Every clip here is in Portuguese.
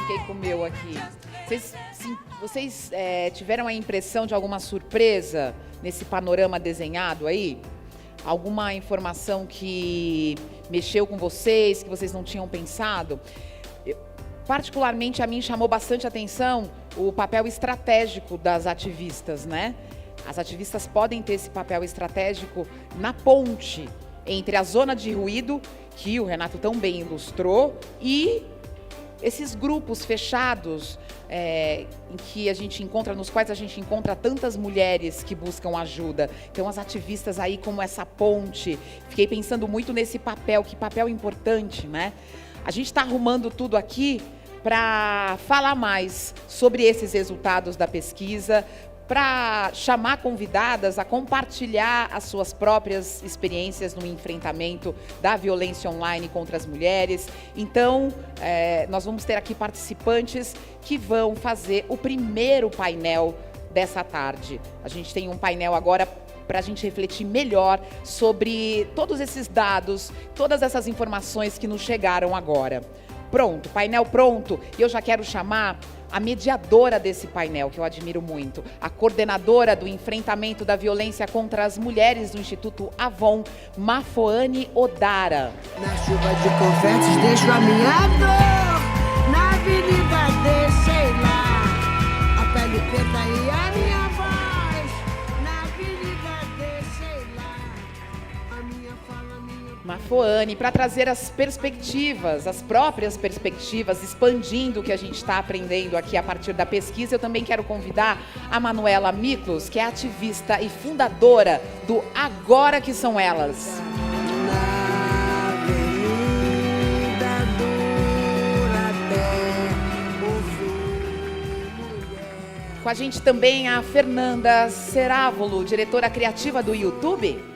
fiquei com o meu aqui. Vocês tiveram a impressão de alguma surpresa nesse panorama desenhado aí? Alguma informação que mexeu com vocês, que vocês não tinham pensado? Particularmente, a mim chamou bastante atenção o papel estratégico das ativistas, né? As ativistas podem ter esse papel estratégico na ponte entre a zona de ruído, que o Renato tão bem ilustrou, e esses grupos fechados nos quais a gente encontra tantas mulheres que buscam ajuda. Então, as ativistas aí como essa ponte. Fiquei pensando muito nesse papel, que papel importante, né? A gente está arrumando tudo aqui para falar mais sobre esses resultados da pesquisa, para chamar convidadas a compartilhar as suas próprias experiências no enfrentamento da violência online contra as mulheres. Então, nós vamos ter aqui participantes que vão fazer o primeiro painel dessa tarde. A gente tem um painel agora para a gente refletir melhor sobre todos esses dados, todas essas informações que nos chegaram agora. Pronto, painel pronto, e eu já quero chamar a mediadora desse painel, que eu admiro muito, a coordenadora do enfrentamento da violência contra as mulheres do Instituto Avon, Mafoane Odara. Na chuva de confetes deixo a minha dor, na avenida deixei lá, a pele preta e a minha voz, na avenida deixei lá, a minha fala, a minha... Mafoane, para trazer as perspectivas, as próprias perspectivas, expandindo o que a gente está aprendendo aqui a partir da pesquisa, eu também quero convidar a Manuela Miklos, que é ativista e fundadora do Agora Que São Elas. Na avenida dura até o fim, mulher. Com a gente também a Fernanda Cerávolo, diretora criativa do YouTube.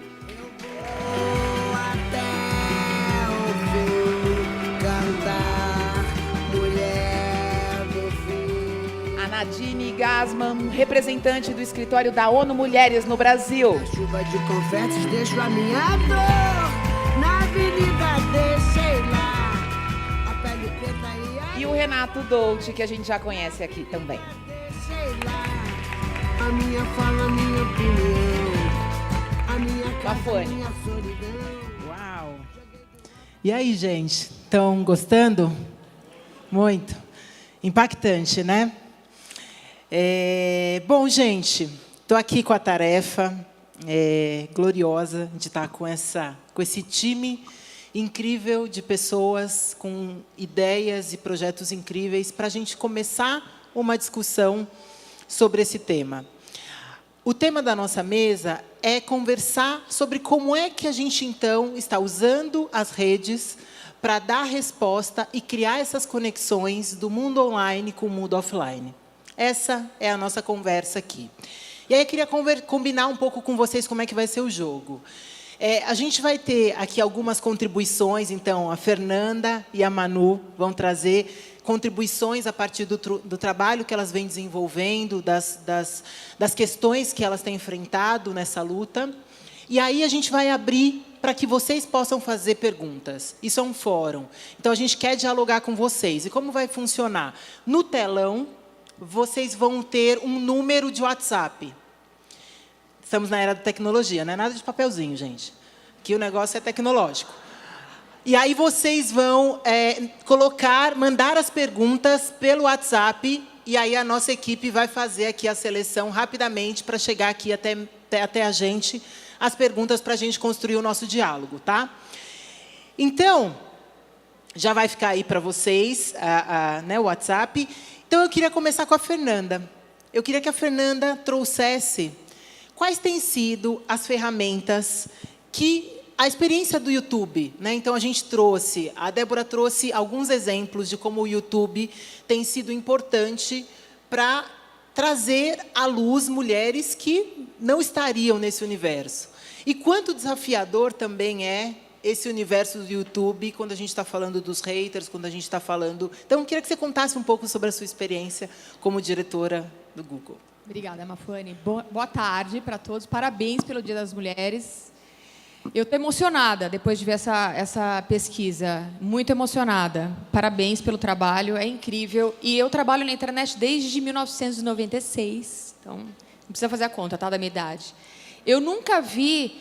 Nadine Gassman, representante do escritório da ONU Mulheres no Brasil. Na chuva de confetes deixo a minha dor, na avenida deixei lá, a pele preta E o Renato Dolce, que a gente já conhece aqui também. deixei lá, a minha fala, a minha opinião, a minha casa, a Mafoane. minha solidão. Uau! E aí, gente? Estão gostando? Muito. Impactante, né? Bom, gente, estou aqui com a tarefa gloriosa de estar com esse time incrível de pessoas com ideias e projetos incríveis para a gente começar uma discussão sobre esse tema. O tema da nossa mesa é conversar sobre como é que a gente, então, está usando as redes para dar resposta e criar essas conexões do mundo online com o mundo offline. Essa é a nossa conversa aqui. E aí eu queria combinar um pouco com vocês como é que vai ser o jogo. A gente vai ter aqui algumas contribuições, então a Fernanda e a Manu vão trazer contribuições a partir do trabalho que elas vêm desenvolvendo, das questões que elas têm enfrentado nessa luta. E aí a gente vai abrir para que vocês possam fazer perguntas. Isso é um fórum. Então a gente quer dialogar com vocês. E como vai funcionar? No telão, vocês vão ter um número de WhatsApp. Estamos na era da tecnologia, não é nada de papelzinho, gente. Aqui o negócio é tecnológico. E aí vocês vão mandar as perguntas pelo WhatsApp, e aí a nossa equipe vai fazer aqui a seleção rapidamente para chegar aqui até a gente, as perguntas para a gente construir o nosso diálogo, tá? Então, já vai ficar aí para vocês o WhatsApp. Então, eu queria começar com a Fernanda. Eu queria que a Fernanda trouxesse quais têm sido as ferramentas que a experiência do YouTube, né? Então, a Débora trouxe alguns exemplos de como o YouTube tem sido importante para trazer à luz mulheres que não estariam nesse universo. E quanto desafiador também é esse universo do YouTube, quando a gente está falando dos haters, quando a gente está falando... Então, eu queria que você contasse um pouco sobre a sua experiência como diretora do Google. Obrigada, Mafoane. Boa tarde para todos. Parabéns pelo Dia das Mulheres. Eu estou emocionada depois de ver essa pesquisa, muito emocionada. Parabéns pelo trabalho, é incrível. E eu trabalho na internet desde 1996, então não precisa fazer a conta, tá, da minha idade. Eu nunca vi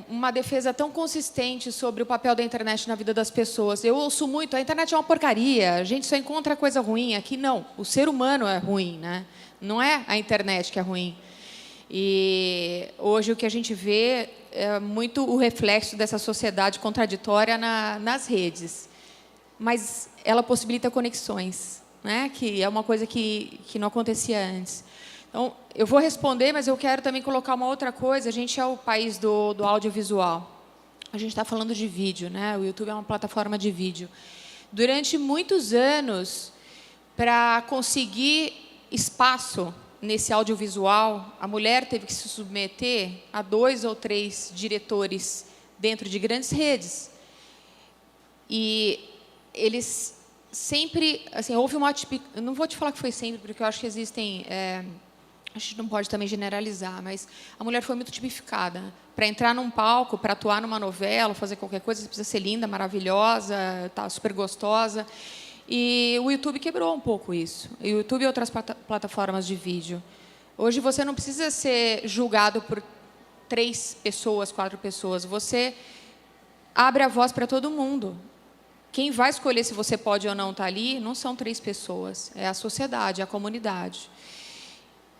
uma defesa tão consistente sobre o papel da internet na vida das pessoas. Eu ouço muito, a internet é uma porcaria, a gente só encontra coisa ruim. Aqui não, o ser humano é ruim, né? Não é a internet que é ruim. E hoje o que a gente vê é muito o reflexo dessa sociedade contraditória nas redes. Mas ela possibilita conexões, né? Que é uma coisa que não acontecia antes. Então, eu vou responder, mas eu quero também colocar uma outra coisa. A gente é o país do audiovisual. A gente está falando de vídeo, né? O YouTube é uma plataforma de vídeo. Durante muitos anos, para conseguir espaço nesse audiovisual, a mulher teve que se submeter a 2 ou 3 diretores dentro de grandes redes. E eles sempre, assim, houve uma eu não vou te falar que foi sempre, porque eu acho que existem, a gente não pode também generalizar, mas a mulher foi muito tipificada. Para entrar num palco, para atuar numa novela, fazer qualquer coisa, você precisa ser linda, maravilhosa, tá, super gostosa. E o YouTube quebrou um pouco isso. O YouTube e outras plataformas de vídeo. Hoje você não precisa ser julgado por 3 pessoas, 4 pessoas. Você abre a voz para todo mundo. Quem vai escolher se você pode ou não estar ali não são 3 pessoas. É a sociedade, é a comunidade.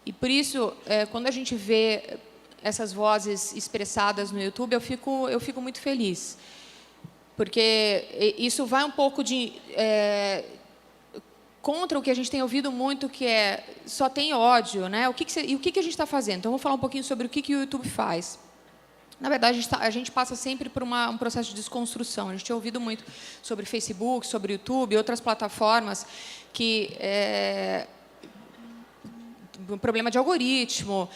E por isso, quando a gente vê essas vozes expressadas no YouTube, eu fico muito feliz. Porque isso vai um pouco contra o que a gente tem ouvido muito, que é só tem ódio, né? E o que a gente está fazendo? Então, vou falar um pouquinho sobre o que o YouTube faz. Na verdade, a gente passa sempre por um processo de desconstrução. A gente tem ouvido muito sobre Facebook, sobre YouTube, outras plataformas que um problema de algoritmo.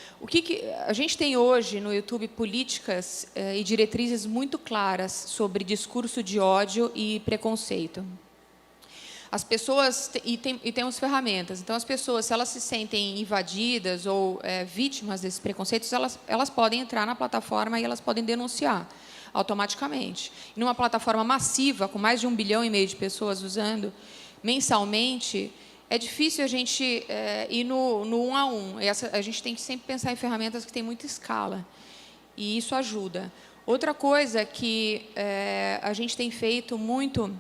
A gente tem hoje no YouTube políticas e diretrizes muito claras sobre discurso de ódio e preconceito. As pessoas temos ferramentas. Então, as pessoas, se elas se sentem invadidas ou vítimas desses preconceitos, elas podem entrar na plataforma e elas podem denunciar automaticamente. E numa plataforma massiva, com mais de 1,5 bilhão de pessoas usando mensalmente, é difícil a gente ir no 1 a 1. A gente tem que sempre pensar em ferramentas que têm muita escala. E isso ajuda. Outra coisa que a gente tem feito muito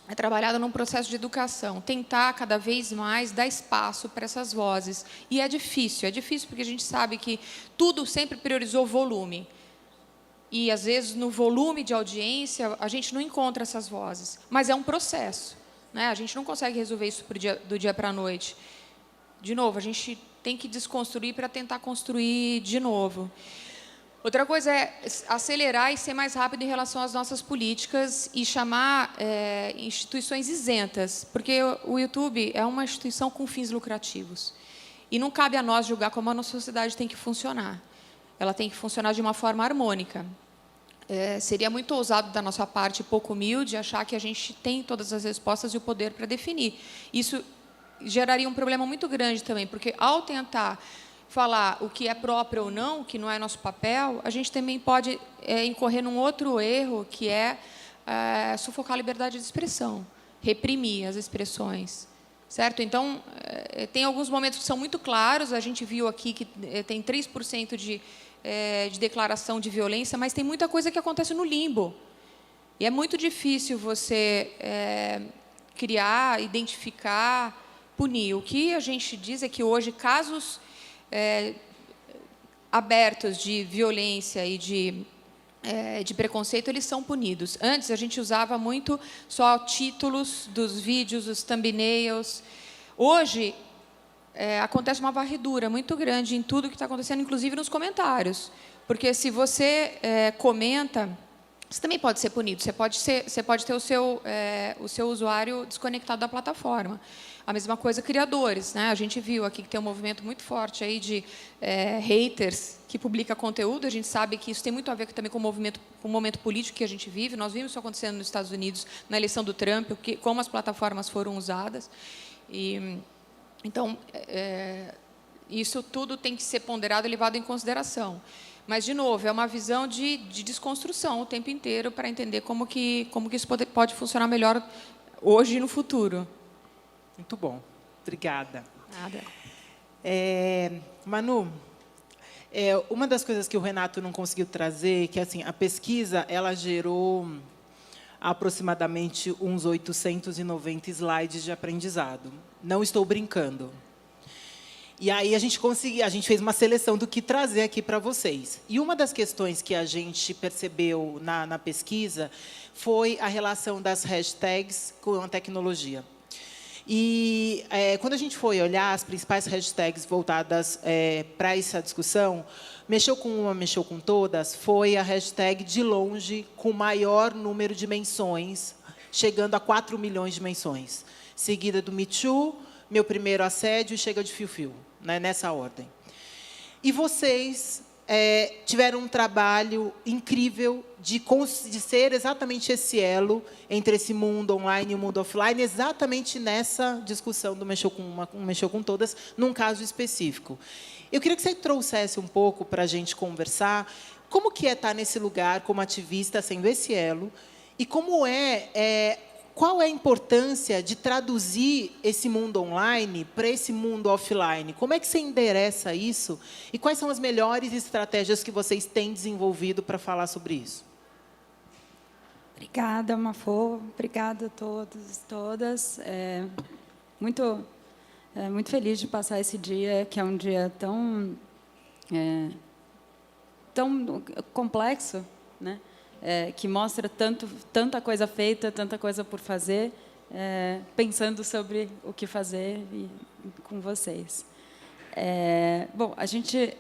é trabalhado num processo de educação. Tentar, cada vez mais, dar espaço para essas vozes. E é difícil porque a gente sabe que tudo sempre priorizou volume. E, às vezes, no volume de audiência, a gente não encontra essas vozes. Mas é um processo. A gente não consegue resolver isso do dia para a noite. De novo, a gente tem que desconstruir para tentar construir de novo. Outra coisa é acelerar e ser mais rápido em relação às nossas políticas e chamar instituições isentas, porque o YouTube é uma instituição com fins lucrativos. E não cabe a nós julgar como a nossa sociedade tem que funcionar. Ela tem que funcionar de uma forma harmônica. Seria muito ousado da nossa parte, pouco humilde, achar que a gente tem todas as respostas e o poder para definir. Isso geraria um problema muito grande também, porque, ao tentar falar o que é próprio ou não, o que não é nosso papel, a gente também pode incorrer num outro erro, que é sufocar a liberdade de expressão, reprimir as expressões. Certo? Então, tem alguns momentos que são muito claros. A gente viu aqui que tem 3% de declaração de violência, mas tem muita coisa que acontece no limbo. E é muito difícil você criar, identificar, punir. O que a gente diz é que hoje casos abertos de violência e de preconceito, eles são punidos. Antes, a gente usava muito só títulos dos vídeos, os thumbnails. Hoje, acontece uma varredura muito grande em tudo que está acontecendo, inclusive nos comentários. Porque, se você comenta, você também pode ser punido. Você pode ter o seu usuário desconectado da plataforma. A mesma coisa, criadores, né? A gente viu aqui que tem um movimento muito forte aí de haters que publica conteúdo. A gente sabe que isso tem muito a ver também com o momento político que a gente vive. Nós vimos isso acontecendo nos Estados Unidos, na eleição do Trump, como as plataformas foram usadas. Então, isso tudo tem que ser ponderado e levado em consideração. Mas, de novo, é uma visão de desconstrução o tempo inteiro para entender como que isso pode funcionar melhor hoje e no futuro. Muito bom. Obrigada. Nada. Manu, uma das coisas que o Renato não conseguiu trazer, que assim, a pesquisa ela gerou aproximadamente uns 890 slides de aprendizado. Não estou brincando. E aí a gente fez uma seleção do que trazer aqui para vocês. E uma das questões que a gente percebeu na pesquisa foi a relação das hashtags com a tecnologia. E quando a gente foi olhar as principais hashtags voltadas para essa discussão, mexeu com uma, mexeu com todas, foi a hashtag de longe com maior número de menções, chegando a 4 milhões de menções. Seguida do Me Too, Meu Primeiro Assédio e Chega de Fio-Fio, né, nessa ordem. E vocês tiveram um trabalho incrível de ser exatamente esse elo entre esse mundo online e o mundo offline, exatamente nessa discussão do Mexeu com uma, Mexeu com Todas, num caso específico. Eu queria que você trouxesse um pouco para a gente conversar como que é estar nesse lugar como ativista, sendo esse elo, e como qual é a importância de traduzir esse mundo online para esse mundo offline? Como é que você endereça isso? E quais são as melhores estratégias que vocês têm desenvolvido para falar sobre isso? Obrigada, Mafô. Obrigada a todos e todas. Muito feliz de passar esse dia, que é um dia tão complexo, né? Que mostra tanta coisa feita, tanta coisa por fazer, pensando sobre o que fazer com vocês. Bom, a gente,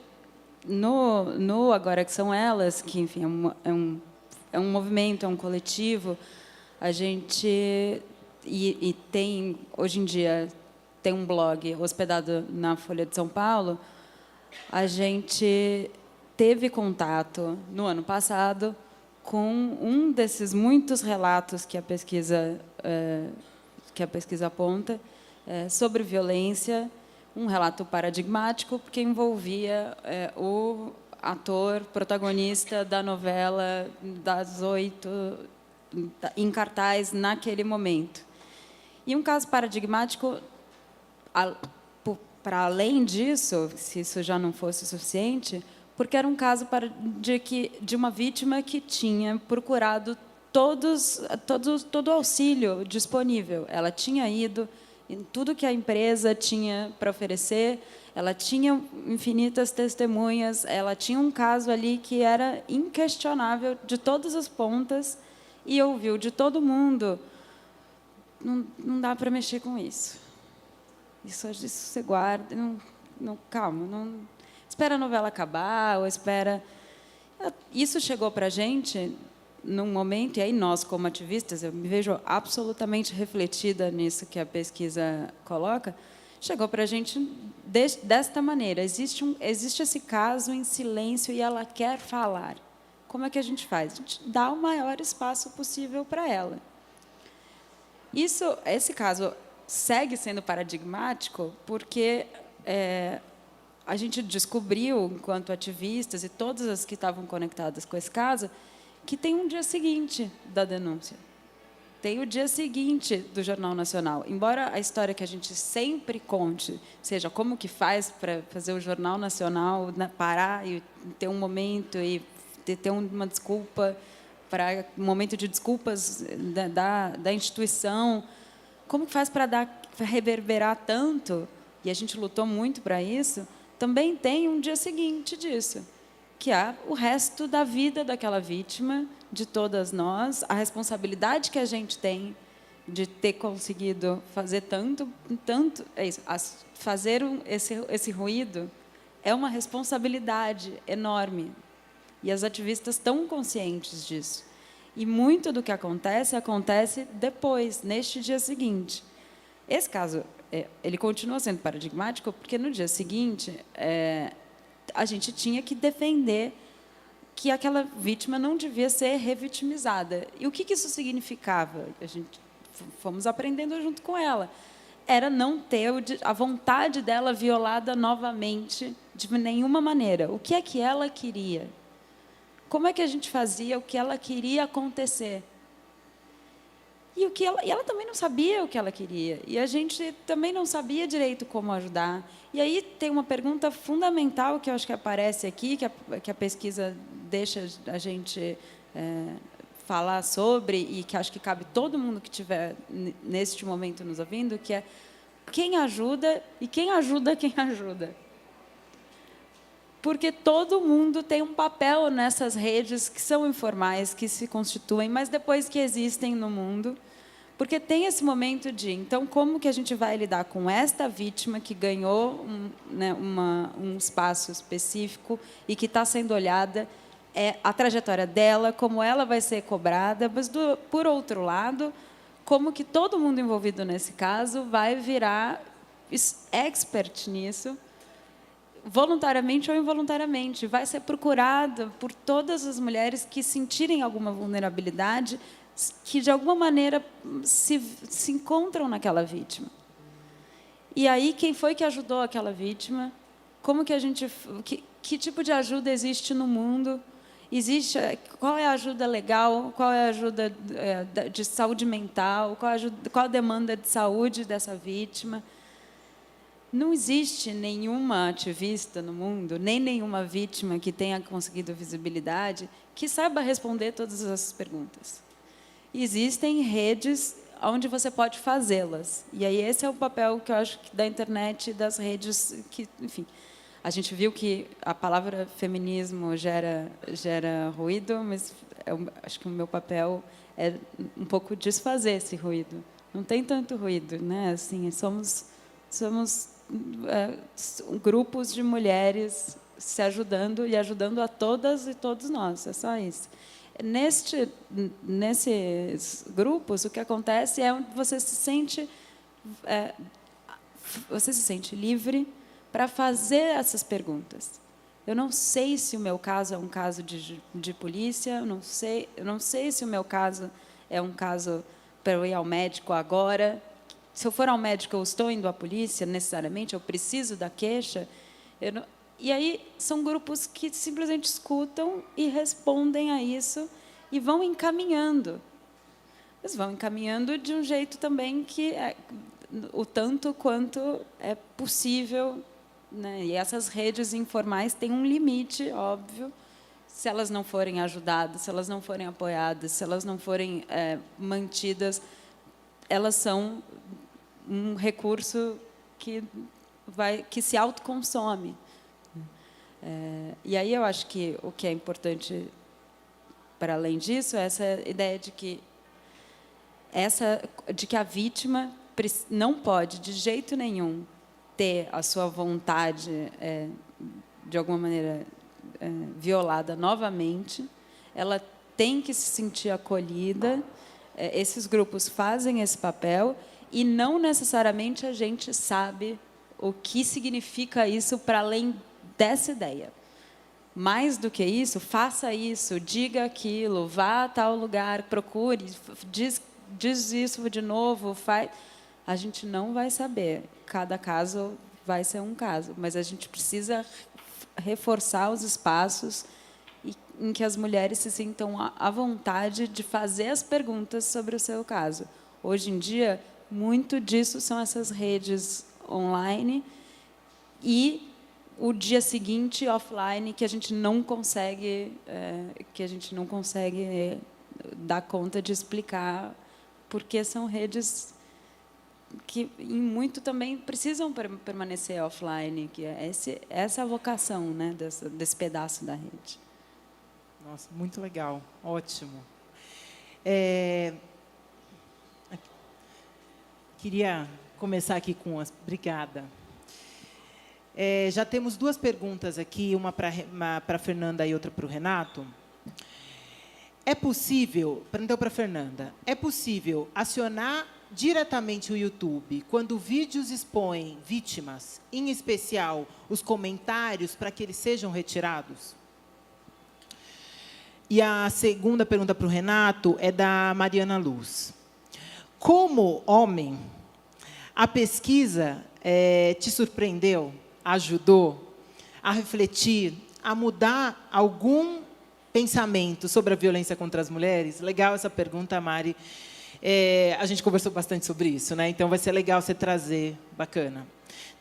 no Agora Que São Elas, que, enfim, é um movimento, é um coletivo, a gente tem, hoje em dia, tem um blog hospedado na Folha de São Paulo. A gente teve contato, no ano passado, com um desses muitos relatos que a pesquisa aponta sobre violência, um relato paradigmático, porque envolvia o ator protagonista da novela das 8 em cartaz naquele momento. E um caso paradigmático, para além disso, se isso já não fosse suficiente, porque era um caso de uma vítima que tinha procurado todo o auxílio disponível. Ela tinha ido em tudo que a empresa tinha para oferecer, ela tinha infinitas testemunhas, ela tinha um caso ali que era inquestionável de todas as pontas e ouviu de todo mundo: não dá para mexer com isso. Isso você guarda, calma, não. Espera a novela acabar, ou espera... Isso chegou para a gente num momento, e aí nós, como ativistas, eu me vejo absolutamente refletida nisso que a pesquisa coloca, chegou para a gente desta maneira: existe esse caso em silêncio e ela quer falar. Como é que a gente faz? A gente dá o maior espaço possível para ela. Esse caso segue sendo paradigmático porque... a gente descobriu, enquanto ativistas e todas as que estavam conectadas com esse caso, que tem um dia seguinte da denúncia. Tem o dia seguinte do Jornal Nacional. Embora a história que a gente sempre conte seja como que faz para fazer o Jornal Nacional parar e ter um momento e ter uma desculpa, para um momento de desculpas da instituição, como que faz para reverberar tanto, e a gente lutou muito para isso, também tem um dia seguinte disso, que é o resto da vida daquela vítima, de todas nós, a responsabilidade que a gente tem de ter conseguido fazer tanto é isso, fazer esse ruído é uma responsabilidade enorme, e as ativistas estão conscientes disso. E muito do que acontece depois, neste dia seguinte. Esse caso, ele continua sendo paradigmático, porque no dia seguinte a gente tinha que defender que aquela vítima não devia ser revitimizada. E o que isso significava? A gente fomos aprendendo junto com ela. era não ter a vontade dela violada novamente de nenhuma maneira. O que é que ela queria? Como é que a gente fazia o que ela queria acontecer? E ela também não sabia o que ela queria. E a gente também não sabia direito como ajudar. E aí tem uma pergunta fundamental que eu acho que aparece aqui, que a pesquisa deixa a gente falar sobre, e que acho que cabe todo mundo que estiver neste momento nos ouvindo, que é quem ajuda e quem ajuda quem ajuda. Porque todo mundo tem um papel nessas redes que são informais, que se constituem, mas depois que existem no mundo. Porque tem esse momento de, então, como que a gente vai lidar com esta vítima que ganhou um espaço específico e que está sendo olhada, a trajetória dela, como ela vai ser cobrada, mas, por outro lado, como que todo mundo envolvido nesse caso vai virar expert nisso, voluntariamente ou involuntariamente, vai ser procurada por todas as mulheres que sentirem alguma vulnerabilidade, que de alguma maneira se encontram naquela vítima. E aí, quem foi que ajudou aquela vítima? Como que a gente, que tipo de ajuda existe no mundo? Existe, qual é a ajuda legal? Qual é a ajuda de saúde mental? Qual a demanda de saúde dessa vítima? Não existe nenhuma ativista no mundo, nem nenhuma vítima que tenha conseguido visibilidade, que saiba responder todas essas perguntas. Existem redes onde você pode fazê-las. E aí esse é o papel que eu acho que da internet e das redes, que, enfim, a gente viu que a palavra feminismo gera ruído, mas acho que o meu papel é um pouco desfazer esse ruído. Não tem tanto ruído, né? Assim, somos grupos de mulheres se ajudando e ajudando a todas e todos nós. É só isso. Nesses grupos, o que acontece é onde você se sente livre para fazer essas perguntas. Eu não sei se o meu caso é um caso de polícia, eu não sei se o meu caso é um caso para eu ir ao médico agora. Se eu for ao médico, eu estou indo à polícia, necessariamente, eu preciso da queixa. E aí são grupos que simplesmente escutam e respondem a isso e vão encaminhando. Eles vão encaminhando de um jeito também que o tanto quanto é possível, né? E essas redes informais têm um limite, óbvio. Se elas não forem ajudadas, se elas não forem apoiadas, se elas não forem mantidas, elas são um recurso que se autoconsome. E aí eu acho que o que é importante, para além disso, é essa ideia de que a vítima não pode, de jeito nenhum, ter a sua vontade, de alguma maneira, violada novamente. Ela tem que se sentir acolhida. Esses grupos fazem esse papel e não necessariamente a gente sabe o que significa isso para além dessa ideia. Mais do que isso, faça isso, diga aquilo, vá a tal lugar, procure, diz isso de novo, faz. A gente não vai saber. Cada caso vai ser um caso, mas a gente precisa reforçar os espaços em que as mulheres se sintam à vontade de fazer as perguntas sobre o seu caso. Hoje em dia, muito disso são essas redes online e o dia seguinte offline que a gente não consegue dar conta de explicar, porque são redes que em muito também precisam permanecer offline, que é essa a vocação, né, desse pedaço da rede. Nossa, muito legal, ótimo. Queria começar aqui com as... Obrigada. Já temos duas perguntas aqui, uma para a Fernanda e outra para o Renato. É possível, então para a Fernanda, é possível acionar diretamente o YouTube quando vídeos expõem vítimas, em especial os comentários, para que eles sejam retirados? E a segunda pergunta para o Renato é da Mariana Luz. Como homem, A pesquisa te surpreendeu, ajudou a refletir, a mudar algum pensamento sobre a violência contra as mulheres? Legal essa pergunta, Mari. A gente conversou bastante sobre isso, né? Então, vai ser legal você trazer. Bacana.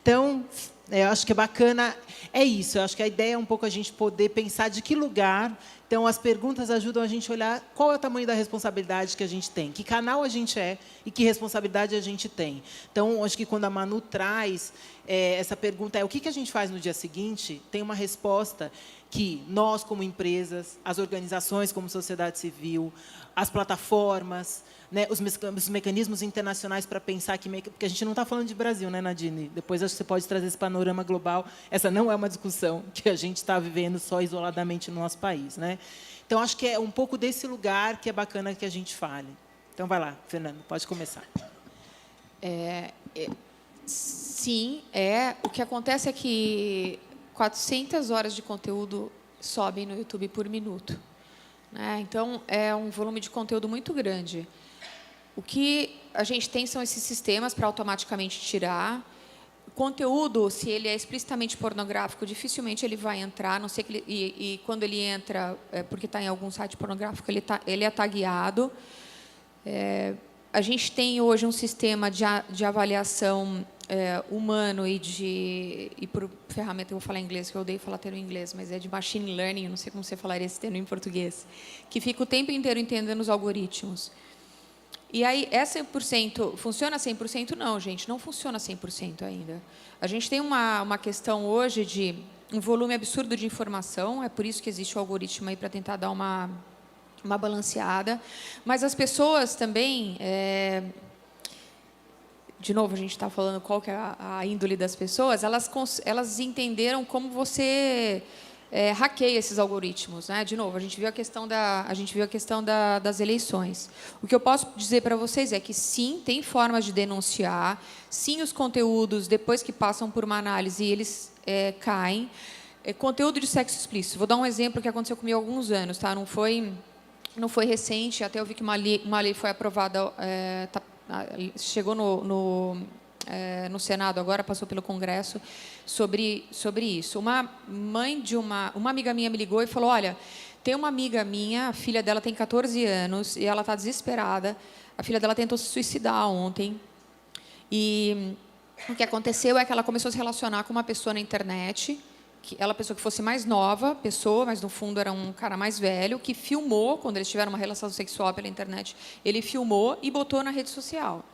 Então, eu acho que é bacana, é isso. Eu acho que a ideia é um pouco a gente poder pensar de que lugar. Então, as perguntas ajudam a gente a olhar qual é o tamanho da responsabilidade que a gente tem, que canal a gente é e que responsabilidade a gente tem. Então, acho que quando a Manu traz essa pergunta, o que a gente faz no dia seguinte, tem uma resposta que nós, como empresas, as organizações como sociedade civil, as plataformas, né, os mecanismos internacionais para pensar porque a gente não está falando de Brasil, né, Nadine? Depois acho que você pode trazer esse panorama global. Essa não é uma discussão que a gente está vivendo só isoladamente no nosso país, né? Então acho que é um pouco desse lugar que é bacana que a gente fale. Então vai lá, Fernando, pode começar. Sim, o que acontece é que 400 horas de conteúdo sobem no YouTube por minuto, né? Então é um volume de conteúdo muito grande. O que a gente tem são esses sistemas para automaticamente tirar. O conteúdo, se ele é explicitamente pornográfico, dificilmente ele vai entrar, a não ser que e quando ele entra, porque está em algum site pornográfico, ele é tagueado. A gente tem hoje um sistema de avaliação humano e por ferramenta, eu vou falar em inglês, que eu odeio falar termo em inglês, mas é de machine learning, não sei como você falaria esse termo em português, que fica o tempo inteiro entendendo os algoritmos. E aí, é 100%, funciona 100%? Não, gente, não funciona 100% ainda. A gente tem uma questão hoje de um volume absurdo de informação, é por isso que existe o algoritmo aí para tentar dar uma balanceada. Mas as pessoas também, de novo, a gente está falando qual que é a índole das pessoas, elas entenderam como você hackeia esses algoritmos, né? De novo, a gente viu a questão das eleições. O que eu posso dizer para vocês é que sim, tem formas de denunciar, sim, os conteúdos depois que passam por uma análise eles caem. Conteúdo de sexo explícito. Vou dar um exemplo que aconteceu comigo há alguns anos, tá? Não foi recente. Até eu vi que uma lei foi aprovada, chegou no Senado agora, passou pelo Congresso, sobre isso. Uma mãe de uma amiga minha me ligou e falou, olha, tem uma amiga minha, a filha dela tem 14 anos, e ela está desesperada, a filha dela tentou se suicidar ontem, e o que aconteceu é que ela começou a se relacionar com uma pessoa na internet, ela pensou que fosse mais nova pessoa, mas no fundo era um cara mais velho, que filmou, quando eles tiveram uma relação sexual pela internet, ele filmou e botou na rede social.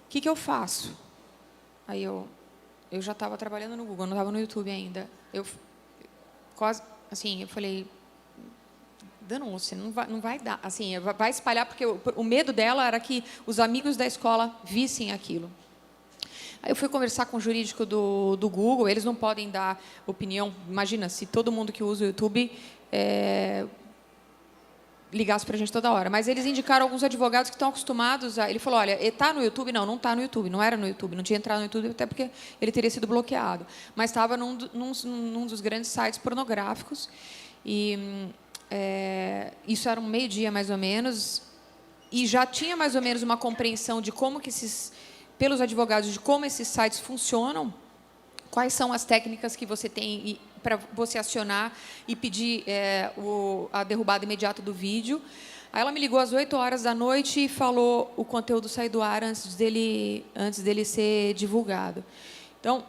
O que eu faço? Aí eu já estava trabalhando no Google, não estava no YouTube ainda. Eu quase, assim, eu falei, denúncia, não vai dar, assim, vai espalhar, porque o medo dela era que os amigos da escola vissem aquilo. Aí eu fui conversar com o jurídico do Google, eles não podem dar opinião. Imagina, se todo mundo que usa o YouTube ligasse para a gente toda hora. Mas eles indicaram alguns advogados que estão acostumados a... Ele falou, olha, está no YouTube? Não está no YouTube, não era no YouTube, não tinha entrado no YouTube, até porque ele teria sido bloqueado. Mas estava num dos grandes sites pornográficos. E isso era um meio-dia, mais ou menos, e já tinha mais ou menos uma compreensão de como que pelos advogados, de como esses sites funcionam, quais são as técnicas que você tem para você acionar e pedir a derrubada imediata do vídeo. Aí ela me ligou às 8 horas da noite e falou o conteúdo sair do ar antes dele ser divulgado. Então,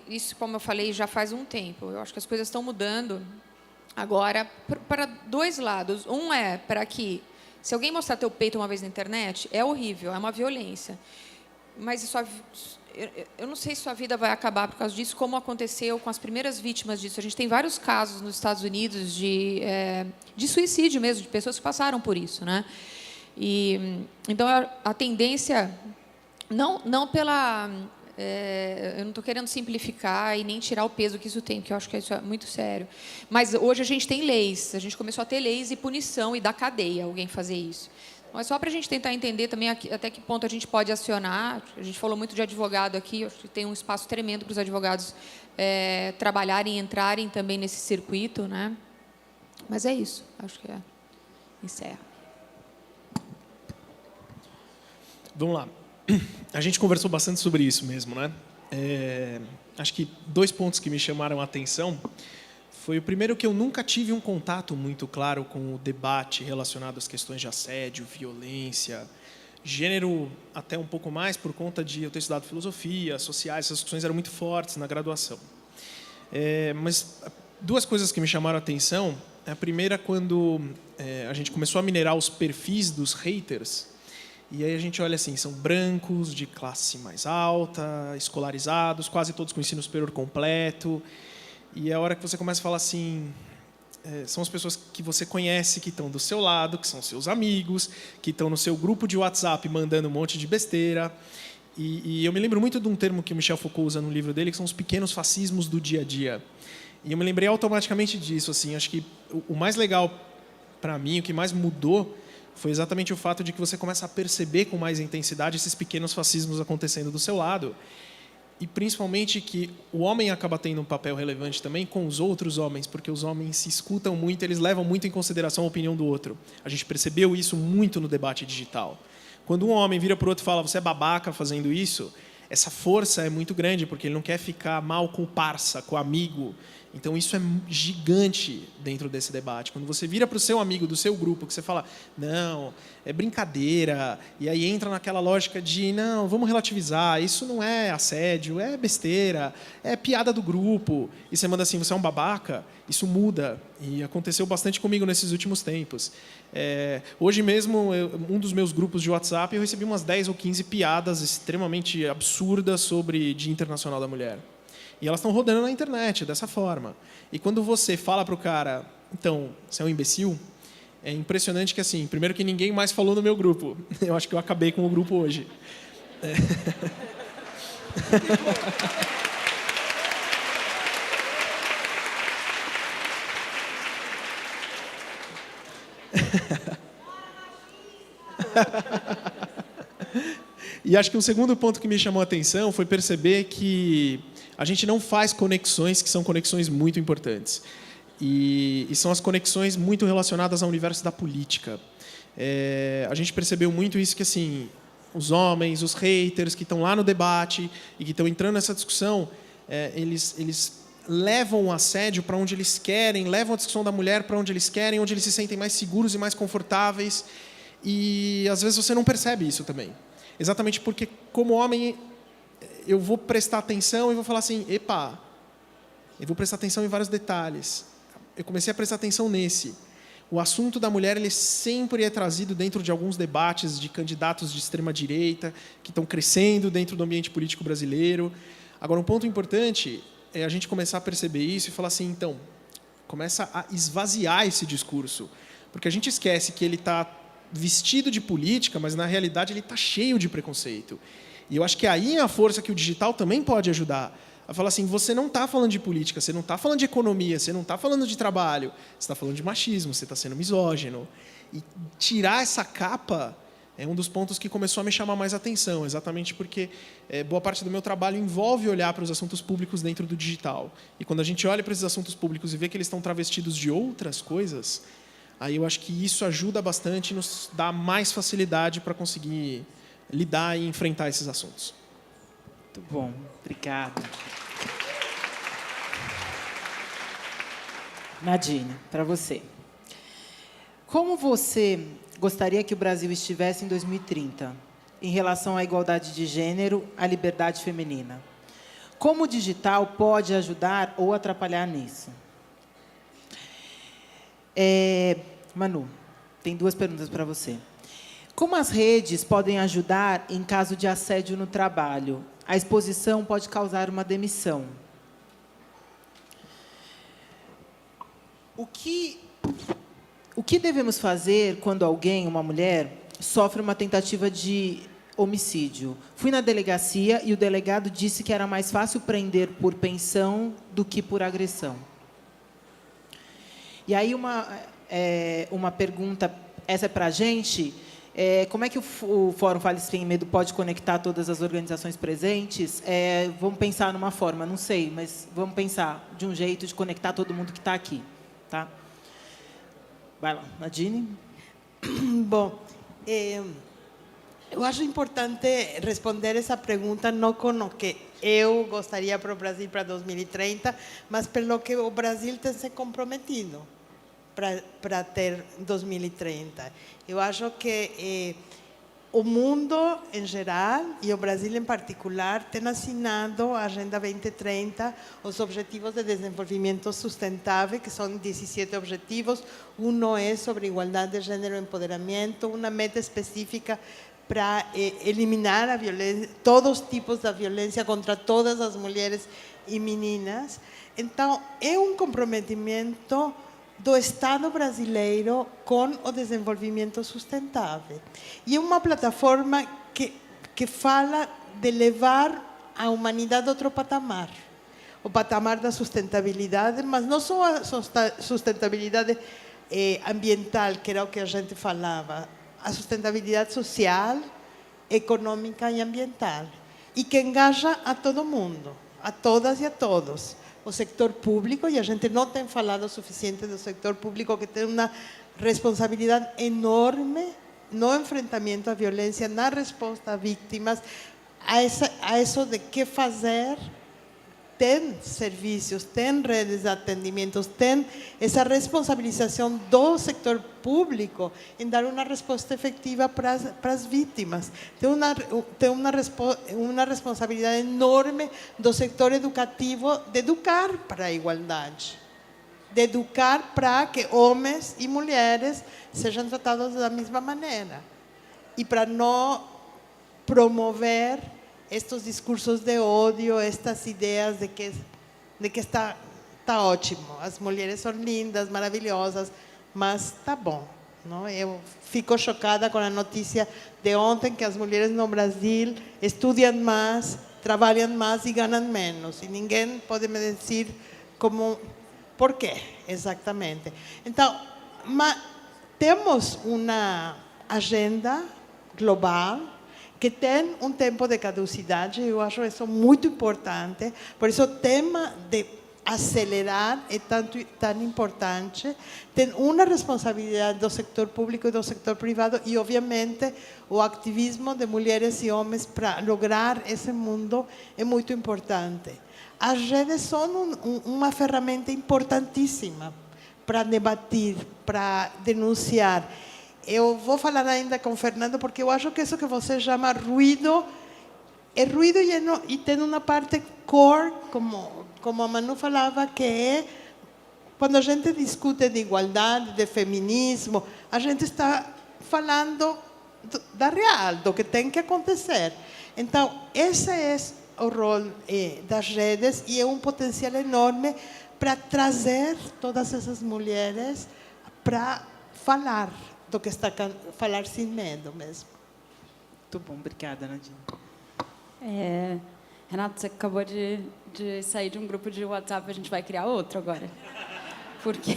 isso, como eu falei, já faz um tempo. Eu acho que as coisas estão mudando agora para dois lados. Um é para que, se alguém mostrar teu peito uma vez na internet, é horrível, é uma violência. Mas eu não sei se sua vida vai acabar por causa disso, como aconteceu com as primeiras vítimas disso. A gente tem vários casos nos Estados Unidos de suicídio mesmo, de pessoas que passaram por isso, né? Então, a tendência, não pela... eu não estou querendo simplificar e nem tirar o peso que isso tem, porque eu acho que isso é muito sério. Mas hoje a gente tem leis, a gente começou a ter leis e punição e dar cadeia alguém fazer isso. Mas só para a gente tentar entender também até que ponto a gente pode acionar. A gente falou muito de advogado aqui, acho que tem um espaço tremendo para os advogados trabalharem e entrarem também nesse circuito, né? Mas é isso, acho que encerra. Vamos lá. A gente conversou bastante sobre isso mesmo, né? Acho que 2 pontos que me chamaram a atenção foi o primeiro, que eu nunca tive um contato muito claro com o debate relacionado às questões de assédio, violência, gênero, até um pouco mais por conta de eu ter estudado filosofia, sociais, essas discussões eram muito fortes na graduação. Mas 2 coisas que me chamaram a atenção. A primeira, quando a gente começou a minerar os perfis dos haters, e aí a gente olha assim, são brancos, de classe mais alta, escolarizados, quase todos com ensino superior completo, e é a hora que você começa a falar assim, são as pessoas que você conhece, que estão do seu lado, que são seus amigos, que estão no seu grupo de WhatsApp mandando um monte de besteira. E eu me lembro muito de um termo que o Michel Foucault usa no livro dele, que são os pequenos fascismos do dia a dia. E eu me lembrei automaticamente disso. Assim, acho que o mais legal para mim, o que mais mudou, foi exatamente o fato de que você começa a perceber com mais intensidade esses pequenos fascismos acontecendo do seu lado. E, principalmente, que o homem acaba tendo um papel relevante também com os outros homens, porque os homens se escutam muito, eles levam muito em consideração a opinião do outro. A gente percebeu isso muito no debate digital. Quando um homem vira para o outro e fala, você é babaca fazendo isso, essa força é muito grande, porque ele não quer ficar mal com o parça, com o amigo. Então, isso é gigante dentro desse debate. Quando você vira para o seu amigo do seu grupo, que você fala, não, é brincadeira, e aí entra naquela lógica de, não, vamos relativizar, isso não é assédio, é besteira, é piada do grupo, e você manda assim, você é um babaca, isso muda. E aconteceu bastante comigo nesses últimos tempos. Hoje mesmo, um dos meus grupos de WhatsApp, eu recebi umas 10 ou 15 piadas extremamente absurdas sobre Dia Internacional da Mulher. E elas estão rodando na internet, dessa forma. E quando você fala para o cara, então, você é um imbecil, é impressionante que, assim, primeiro que ninguém mais falou no meu grupo. Eu acho que eu acabei com o grupo hoje. E acho que um segundo ponto que me chamou a atenção foi perceber que a gente não faz conexões que são conexões muito importantes. E são as conexões muito relacionadas ao universo da política. A gente percebeu muito isso, que assim, os homens, os haters que estão lá no debate e que estão entrando nessa discussão, eles levam o assédio para onde eles querem, levam a discussão da mulher para onde eles querem, onde eles se sentem mais seguros e mais confortáveis. E, às vezes, você não percebe isso também. Exatamente porque, como homem, eu vou prestar atenção e vou falar assim, epa, eu vou prestar atenção em vários detalhes. Eu comecei a prestar atenção nesse. O assunto da mulher, ele sempre é trazido dentro de alguns debates de candidatos de extrema-direita que estão crescendo dentro do ambiente político brasileiro. Agora, um ponto importante é a gente começar a perceber isso e falar assim, então, começa a esvaziar esse discurso. Porque a gente esquece que ele está vestido de política, mas, na realidade, ele está cheio de preconceito. E eu acho que aí é a força que o digital também pode ajudar. A falar assim, você não está falando de política, você não está falando de economia, você não está falando de trabalho, você está falando de machismo, você está sendo misógino. E tirar essa capa é um dos pontos que começou a me chamar mais atenção, exatamente porque boa parte do meu trabalho envolve olhar para os assuntos públicos dentro do digital. E quando a gente olha para esses assuntos públicos e vê que eles estão travestidos de outras coisas, aí eu acho que isso ajuda bastante e nos dá mais facilidade para conseguir lidar e enfrentar esses assuntos. Muito bom, obrigada. Nadine, para você. Como você gostaria que o Brasil estivesse em 2030, em relação à igualdade de gênero, à liberdade feminina? Como o digital pode ajudar ou atrapalhar nisso? Manu, tem 2 perguntas para você. Como as redes podem ajudar em caso de assédio no trabalho? A exposição pode causar uma demissão. O que devemos fazer quando alguém, uma mulher, sofre uma tentativa de homicídio? Fui na delegacia e o delegado disse que era mais fácil prender por pensão do que por agressão. E aí uma pergunta, essa é para a gente, como é que o Fórum Fale Sem Medo pode conectar todas as organizações presentes? Vamos pensar numa forma, não sei, mas vamos pensar de um jeito de conectar todo mundo que está aqui. Tá? Vai lá, Nadine. Bom, Eu acho importante responder essa pergunta não com o que eu gostaria para o Brasil para 2030, mas pelo que o Brasil tem se comprometido para ter 2030. Eu acho que o mundo em geral e o Brasil em particular tem assinado a Agenda 2030, os Objetivos de Desenvolvimento Sustentável, que são 17 objetivos. Um é sobre igualdade de gênero e empoderamento, uma meta específica para eliminar a violência, todos os tipos da violência contra todas as mulheres e meninas. Então, é um comprometimento do Estado brasileiro com o desenvolvimento sustentável. E é uma plataforma que fala de levar a humanidade a outro patamar. O patamar da sustentabilidade, mas não só a sustentabilidade ambiental, que era o que a gente falava, a sustentabilidade social, econômica e ambiental, e que engaja a todo mundo, a todas e a todos. O setor público, e a gente não tem falado o suficiente do setor público, que tem uma responsabilidade enorme no enfrentamento à violência, na resposta a vítimas, a isso de que fazer. Tem serviços, tem redes de atendimentos, tem essa responsabilização do setor público em dar uma resposta efetiva para as vítimas. Tem uma responsabilidade enorme do setor educativo de educar para a igualdade, de educar para que homens e mulheres sejam tratados da mesma maneira e para não promover estes discursos de ódio, estas ideias de que está ótimo, as mulheres são lindas, maravilhosas, mas está bom. Não? Eu fico chocada com a notícia de ontem que as mulheres no Brasil estudam mais, trabalham mais e ganham menos. E ninguém pode me dizer por quê, exatamente. Então, temos uma agenda global que tem um tempo de caducidade. Eu acho isso muito importante. Por isso, o tema de acelerar é tão importante. Tem uma responsabilidade do setor público e do setor privado e, obviamente, o ativismo de mulheres e homens para lograr esse mundo é muito importante. As redes são uma ferramenta importantíssima para debater, para denunciar. Eu vou falar ainda com o Fernando, porque eu acho que isso que você chama ruído, é ruído e tem uma parte core, como a Manu falava, que é quando a gente discute de igualdade, de feminismo, a gente está falando da real, do que tem que acontecer. Então, esse é o rol das redes e é um potencial enorme para trazer todas essas mulheres para falar do que está falar sem medo mesmo. Muito bom, obrigada, Nadine. Renato, você acabou de sair de um grupo de WhatsApp, a gente vai criar outro agora. Porque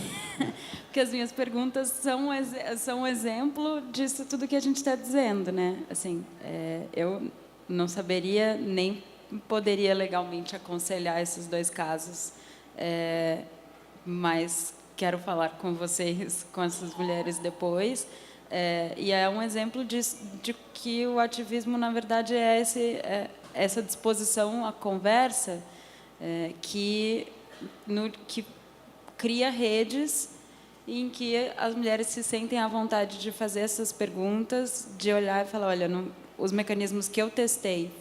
as minhas perguntas são um exemplo disso tudo que a gente está dizendo, né? Assim, eu não saberia nem poderia legalmente aconselhar esses dois casos, mas quero falar com vocês, com essas mulheres depois. E é um exemplo de que o ativismo, na verdade, é essa disposição à conversa que cria redes em que as mulheres se sentem à vontade de fazer essas perguntas, de olhar e falar, olha, os mecanismos que eu testei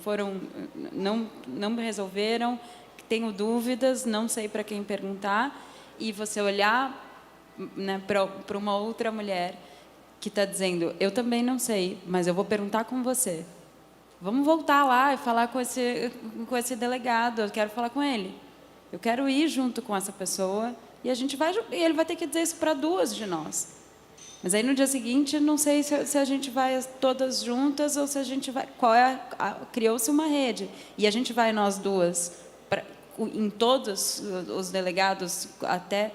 não me resolveram, tenho dúvidas, não sei para quem perguntar, e você olhar, né, para uma outra mulher que está dizendo, eu também não sei, mas eu vou perguntar com você. Vamos voltar lá e falar com esse delegado, eu quero falar com ele. Eu quero ir junto com essa pessoa e ele vai ter que dizer isso para duas de nós. Mas aí no dia seguinte, não sei se a gente vai todas juntas ou se a gente vai... Criou-se uma rede e a gente vai nós duas, em todos os delegados, até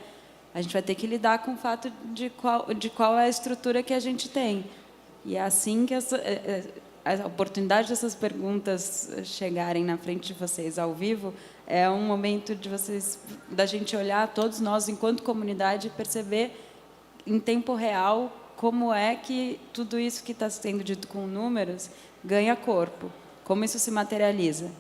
a gente vai ter que lidar com o fato de qual é a estrutura que a gente tem. E é assim que a oportunidade dessas perguntas chegarem na frente de vocês ao vivo é um momento da gente olhar, todos nós, enquanto comunidade, e perceber em tempo real como é que tudo isso que está sendo dito com números ganha corpo. Como isso se materializa?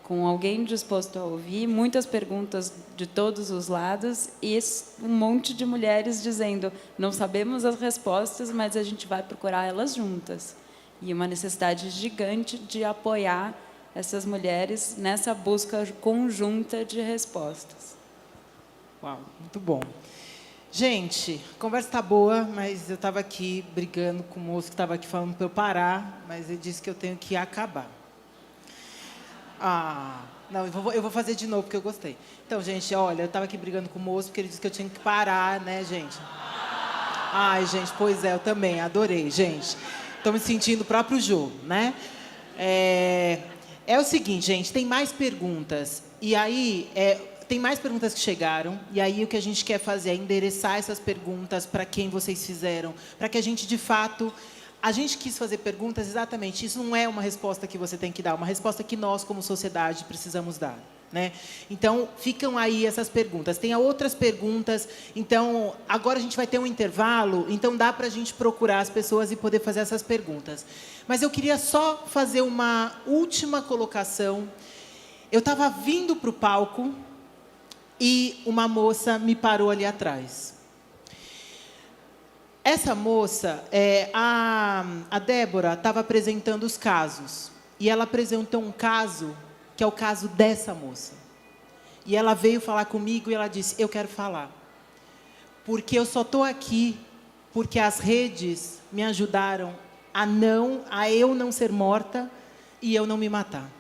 Com alguém disposto a ouvir, muitas perguntas de todos os lados e um monte de mulheres dizendo: não sabemos as respostas, mas a gente vai procurar elas juntas. E uma necessidade gigante de apoiar essas mulheres nessa busca conjunta de respostas. Uau, muito bom. Gente, a conversa está boa, mas eu estava aqui brigando com o moço que estava aqui falando para eu parar, mas ele disse que eu tenho que acabar. Não, eu vou fazer de novo, porque eu gostei. Então, gente, olha, eu estava aqui brigando com o moço, porque ele disse que eu tinha que parar, né, gente? Ai, gente, pois é, eu também, adorei, gente. Estou me sentindo o próprio jogo, né? É o seguinte, gente, tem mais perguntas. E aí, tem mais perguntas que chegaram. E aí, o que a gente quer fazer é endereçar essas perguntas para quem vocês fizeram. Para que a gente, de fato... A gente quis fazer perguntas exatamente. Isso não é uma resposta que você tem que dar. É uma resposta que nós, como sociedade, precisamos dar. Né? Então, ficam aí essas perguntas. Tem outras perguntas. Então, agora a gente vai ter um intervalo. Então, dá para a gente procurar as pessoas e poder fazer essas perguntas. Mas eu queria só fazer uma última colocação. Eu estava vindo para o palco e uma moça me parou ali atrás. Essa moça, a Débora, estava apresentando os casos. E ela apresentou um caso, que é o caso dessa moça. E ela veio falar comigo e ela disse: eu quero falar. Porque eu só estou aqui porque as redes me ajudaram a eu não ser morta e eu não me matar.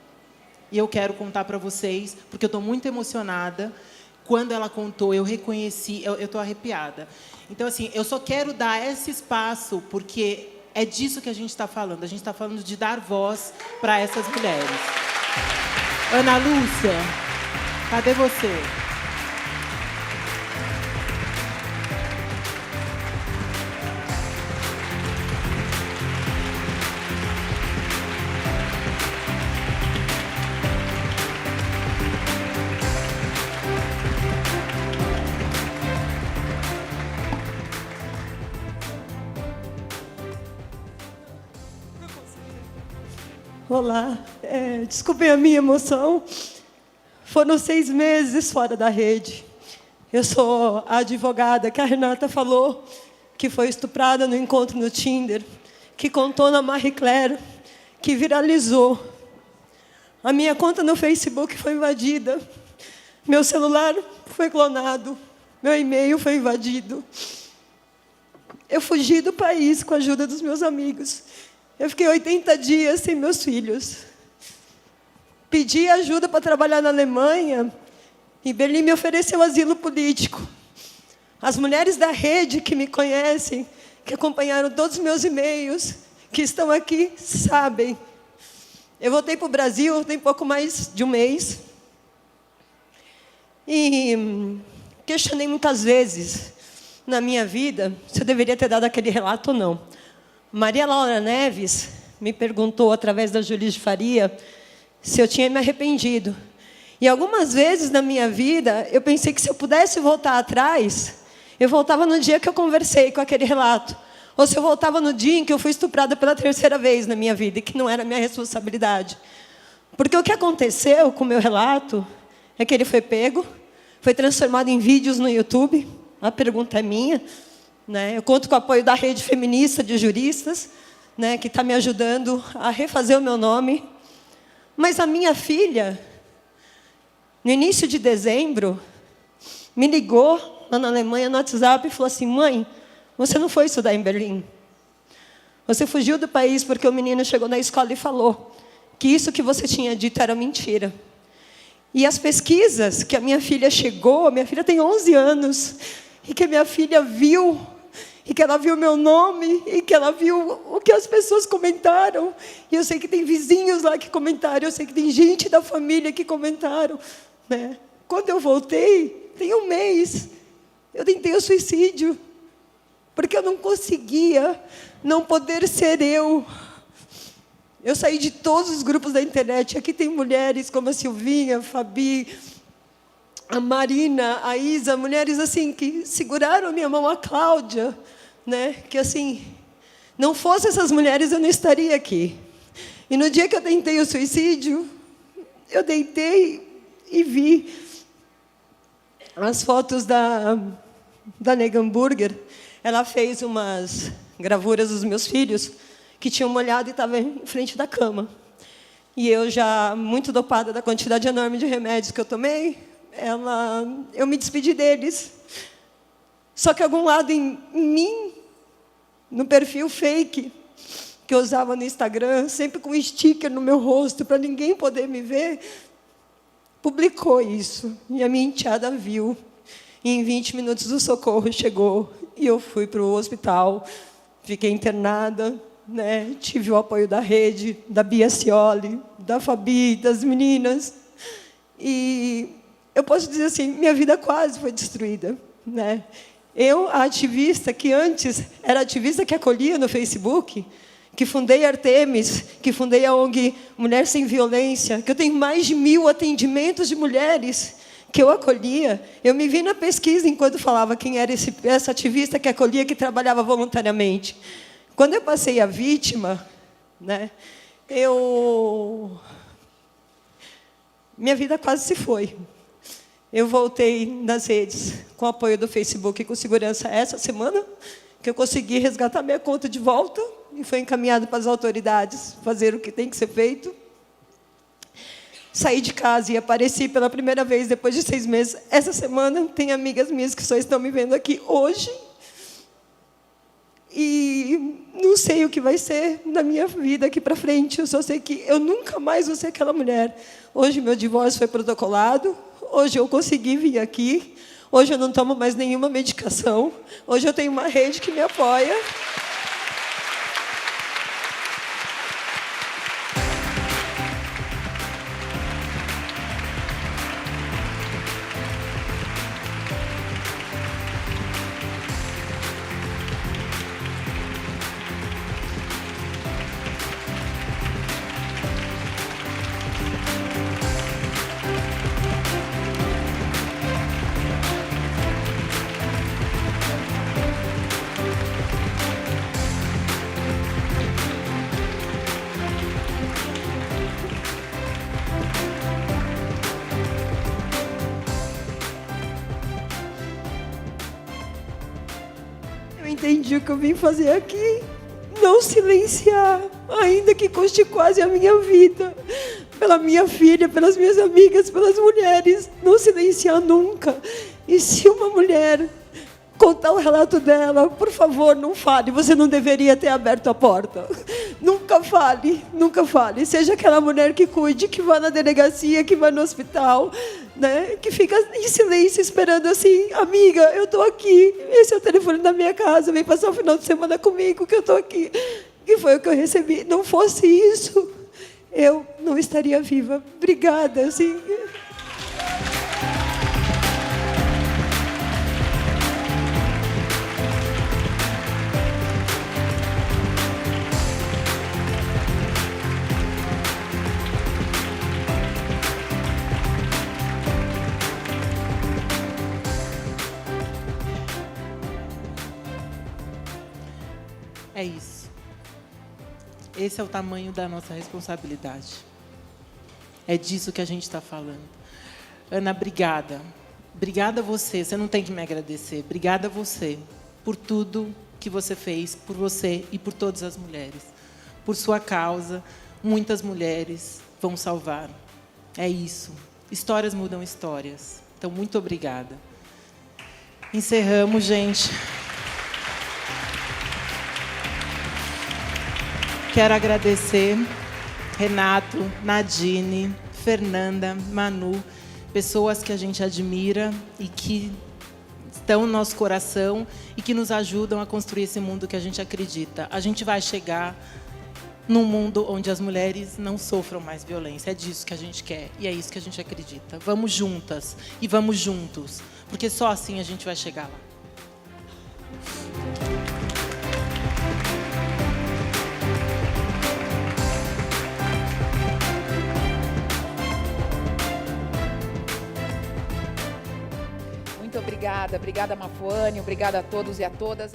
E eu quero contar para vocês, porque eu estou muito emocionada. Quando ela contou, eu reconheci, eu estou arrepiada. Então, assim, eu só quero dar esse espaço, porque é disso que a gente está falando. A gente está falando de dar voz para essas mulheres. Ana Lúcia, cadê você? Olá, desculpem a minha emoção. Foram 6 meses fora da rede. Eu sou a advogada que a Renata falou, que foi estuprada no encontro no Tinder, que contou na Marie Claire, que viralizou. A minha conta no Facebook foi invadida. Meu celular foi clonado. Meu e-mail foi invadido. Eu fugi do país com a ajuda dos meus amigos. Eu fiquei 80 dias sem meus filhos. Pedi ajuda para trabalhar na Alemanha e Berlim me ofereceu asilo político. As mulheres da rede que me conhecem, que acompanharam todos os meus e-mails, que estão aqui, sabem. Eu voltei para o Brasil tem pouco mais de um mês. E questionei muitas vezes na minha vida se eu deveria ter dado aquele relato ou não. Maria Laura Neves me perguntou, através da Julie de Faria, se eu tinha me arrependido. E algumas vezes na minha vida, eu pensei que se eu pudesse voltar atrás, eu voltava no dia que eu conversei com aquele relato. Ou se eu voltava no dia em que eu fui estuprada pela 3ª vez na minha vida, e que não era minha responsabilidade. Porque o que aconteceu com o meu relato é que ele foi pego, foi transformado em vídeos no YouTube. A pergunta é minha. Né? Eu conto com o apoio da rede feminista de juristas, né, que está me ajudando a refazer o meu nome. Mas a minha filha, no início de dezembro, me ligou lá na Alemanha, no WhatsApp, e falou assim: mãe, você não foi estudar em Berlim. Você fugiu do país porque o menino chegou na escola e falou que isso que você tinha dito era mentira. E as pesquisas que a minha filha chegou, minha filha tem 11 anos, e que a minha filha viu, e que ela viu meu nome, e que ela viu o que as pessoas comentaram. E eu sei que tem vizinhos lá que comentaram, eu sei que tem gente da família que comentaram. Né? Quando eu voltei, tem um mês, eu tentei o suicídio, porque eu não conseguia não poder ser eu. Eu saí de todos os grupos da internet. Aqui tem mulheres como a Silvinha, a Fabi, a Marina, a Isa, mulheres assim que seguraram a minha mão, a Cláudia, né? Que assim, não fossem essas mulheres, eu não estaria aqui. E no dia que eu tentei o suicídio, eu deitei e vi as fotos da Nega Hambúrguer. Ela fez umas gravuras dos meus filhos que tinham molhado e estavam em frente da cama. E eu já, muito dopada da quantidade enorme de remédios que eu tomei, eu me despedi deles. Só que algum lado em mim, no perfil fake que eu usava no Instagram, sempre com um sticker no meu rosto, para ninguém poder me ver, publicou isso. E a minha enteada viu. E em 20 minutos o socorro chegou. E eu fui para o hospital, fiquei internada, né? Tive o apoio da rede, da Bia Scioli, da Fabi, das meninas. E eu posso dizer assim, minha vida quase foi destruída, né? Eu, a ativista que antes era ativista que acolhia no Facebook, que fundei Artemis, que fundei a ONG Mulher Sem Violência, que eu tenho mais de 1000 atendimentos de mulheres que eu acolhia. Eu me vi na pesquisa enquanto falava quem era essa ativista que acolhia, que trabalhava voluntariamente. Quando eu passei a vítima, né, minha vida quase se foi. Eu voltei nas redes com o apoio do Facebook e com segurança essa semana, que eu consegui resgatar minha conta de volta e foi encaminhado para as autoridades fazer o que tem que ser feito. Saí de casa e apareci pela primeira vez depois de 6 meses. Essa semana tem amigas minhas que só estão me vendo aqui hoje. E não sei o que vai ser da minha vida aqui para frente. Eu só sei que eu nunca mais vou ser aquela mulher. Hoje meu divórcio foi protocolado. Hoje eu consegui vir aqui. Hoje eu não tomo mais nenhuma medicação. Hoje eu tenho uma rede que me apoia. Entendi o que eu vim fazer aqui. Não silenciar, ainda que custe quase a minha vida. Pela minha filha, pelas minhas amigas, pelas mulheres. Não silenciar nunca. E se uma mulher contar o relato dela, por favor, não fale. Você não deveria ter aberto a porta. Nunca fale, nunca fale. Seja aquela mulher que cuide, que vá na delegacia, que vá no hospital, né? Que fica em silêncio esperando assim, amiga, eu estou aqui, esse é o telefone da minha casa, vem passar o final de semana comigo, que eu estou aqui. Que foi o que eu recebi. Não fosse isso, eu não estaria viva. Obrigada, assim. É isso. Esse é o tamanho da nossa responsabilidade. É disso que a gente está falando. Ana, obrigada. Obrigada a você. Você não tem que me agradecer. Obrigada a você por tudo que você fez, por você e por todas as mulheres. Por sua causa, muitas mulheres vão salvar. É isso. Histórias mudam histórias. Então, muito obrigada. Encerramos, gente. Quero agradecer Renato, Nadine, Fernanda, Manu, pessoas que a gente admira e que estão no nosso coração e que nos ajudam a construir esse mundo que a gente acredita. A gente vai chegar num mundo onde as mulheres não sofram mais violência. É disso que a gente quer e é isso que a gente acredita. Vamos juntas e vamos juntos, porque só assim a gente vai chegar lá. Muito obrigada, Mafuane, obrigada a todos e a todas.